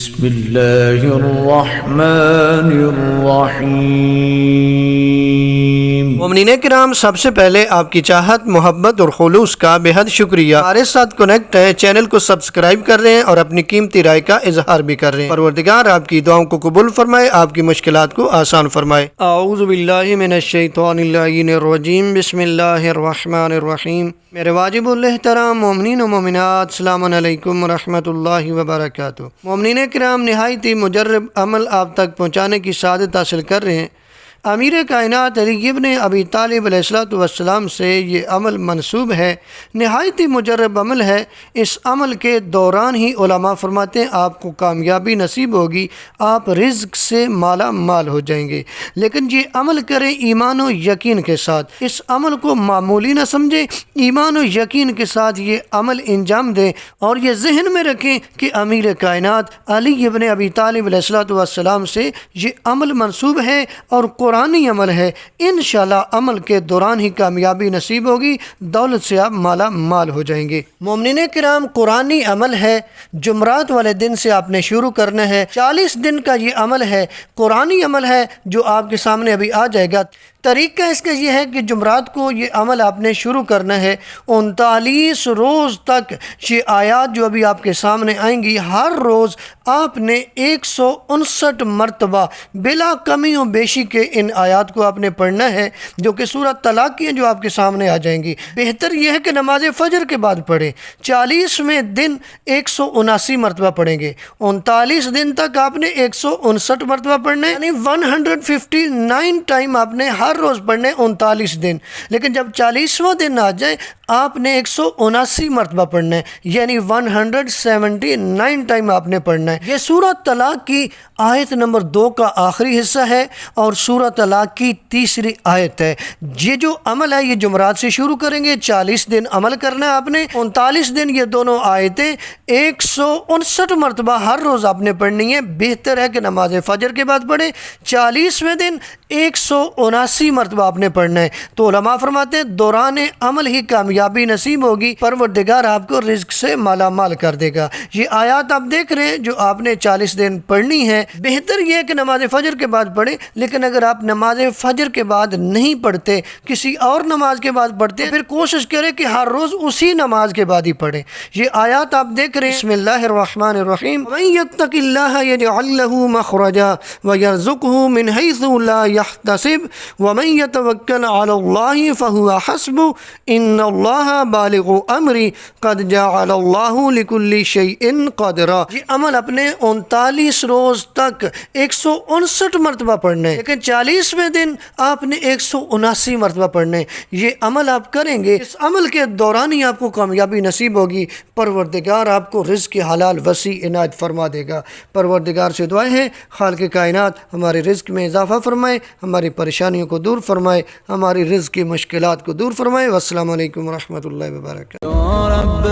بسم اللہ الرحمن الرحیم۔ مومنین کرام، سب سے پہلے آپ کی چاہت، محبت اور خلوص کا بے حد شکریہ۔ ہمارے ساتھ کنیکٹ ہیں، چینل کو سبسکرائب کر رہے ہیں اور اپنی قیمتی رائے کا اظہار بھی کر رہے ہیں۔ پروردگار آپ کی دعاؤں کو قبول فرمائے، آپ کی مشکلات کو آسان فرمائے۔ اعوذ باللہ من الشیطان اللعین الرجیم، بسم اللہ الرحمن الرحیم۔ میرے واجب الاحترام مومنین و مومنات، السلام علیکم ورحمۃ اللہ وبرکاتہ۔ مومنین کرام، نہایت ہی مجرب عمل آپ تک پہنچانے کی سعادت حاصل کر رہے ہیں۔ امیر کائنات علی ابن ابی طالب علیہ السلام سے یہ عمل منسوب ہے، نہایت ہی مجرب عمل ہے۔ اس عمل کے دوران ہی علماء فرماتے ہیں آپ کو کامیابی نصیب ہوگی، آپ رزق سے مالا مال ہو جائیں گے۔ لیکن یہ عمل کریں ایمان و یقین کے ساتھ، اس عمل کو معمولی نہ سمجھیں، ایمان و یقین کے ساتھ یہ عمل انجام دیں، اور یہ ذہن میں رکھیں کہ امیر کائنات علی ابن ابی طالب علیہ السلام سے یہ عمل منسوب ہے اور قرآنی عمل ہے۔ انشاءاللہ عمل کے دوران ہی کامیابی نصیب ہوگی، دولت سے آپ مالا مال ہو جائیں گے۔ مومنین کرام، قرآنی عمل ہے، جمعرات والے دن سے آپ نے شروع کرنا ہے۔ 40 دن کا یہ عمل ہے، قرآنی عمل ہے جو آپ کے سامنے ابھی آ جائے گا۔ طریقہ اس کا یہ ہے کہ جمعرات کو یہ عمل آپ نے شروع کرنا ہے، 39 روز تک یہ آیات جو ابھی آپ کے سامنے آئیں گی، ہر روز آپ نے 159 مرتبہ بلا کمی و بیشی کے ان آیات کو آپ نے پڑھنا ہے، جو کہ سورۃ طلاق کی ہیں، جو آپ کے سامنے آ جائیں گی۔ بہتر یہ ہے کہ نماز فجر کے بعد پڑھیں۔ 40ویں دن 179 مرتبہ پڑھیں گے، 39 دن تک آپ نے 159 مرتبہ پڑھنا ہے، یعنی 159 ٹائم آپ نے ہر روز پڑھنے 39 دن۔ لیکن جب 40واں دن آ جائے آپ نے 179 مرتبہ پڑھنا ہے، یعنی 179 ٹائم آپ نے پڑھنا ہے۔ یہ سورۃ طلاق کی آیت نمبر 2 کا آخری حصہ ہے اور سورۃ طلاق کی تیسری آیت ہے۔ یہ جو عمل ہے یہ جمعرات سے شروع کریں گے، 40 دن عمل کرنا ہے آپ نے، 39 دن یہ دونوں آیتیں 159 مرتبہ ہر روز آپ نے پڑھنی ہے۔ بہتر ہے کہ نماز فجر کے بعد پڑھیں۔ 40ویں دن 179 مرتبہ آپ نے پڑھنا ہے۔ تو علماء فرماتے ہیں دوران عمل ہی کامیابی نصیب ہوگی، پروردگار آپ کو رزق سے مالا مال کر دے گا۔ یہ آیات آپ دیکھ رہے ہیں جو آپ نے 40 دن پڑھنی ہے۔ بہتر یہ ہے کہ نماز فجر کے بعد پڑھیں، لیکن اگر آپ نماز فجر کے بعد نہیں پڑھتے، کسی اور نماز کے بعد پڑھتے ہیں، پھر کوشش کریں کہ ہر روز اسی نماز کے بعد ہی پڑھیں۔ یہ آیات آپ دیکھ رہے ہیں، بسم اللہ الرحمن الرحیم، وَمَن يَتَّقِ اللَّهَ يَجْعَل لَّهُ مَخْرَجًا وَيَرْزُقْهُ مِنْ حَيْثُ لَا يَحْتَسِبُ وَمَن يَتَوَكَّلْ عَلَى اللَّهِ فَهُوَ حَسْبُهُ إِنَّ اللَّهَ بَالِغُ أَمْرِهِ قَدْ جَعَلَ اللَّهُ لِكُلِّ شَيْءٍ قَدْرًا۔ یہ عمل اپنے 39 روز تک 159 مرتبہ پڑھنا ہے، لیکن 40ویں دن آپ نے 179 مرتبہ پڑھنا ہے۔ یہ عمل آپ کریں گے، اس عمل کے دوران ہی آپ کو کامیابی نصیب ہوگی، پروردگار آپ کو رزق حلال وسیع عنایت فرما دے گا۔ پروردگار سے دعائیں ہیں خالق کائنات ہمارے رزق میں اضافہ فرمائے، ہماری پریشانیوں کو دور فرمائے، ہماری رزق کی مشکلات کو دور فرمائے۔ والسلام علیکم ورحمۃ اللہ وبرکاتہ۔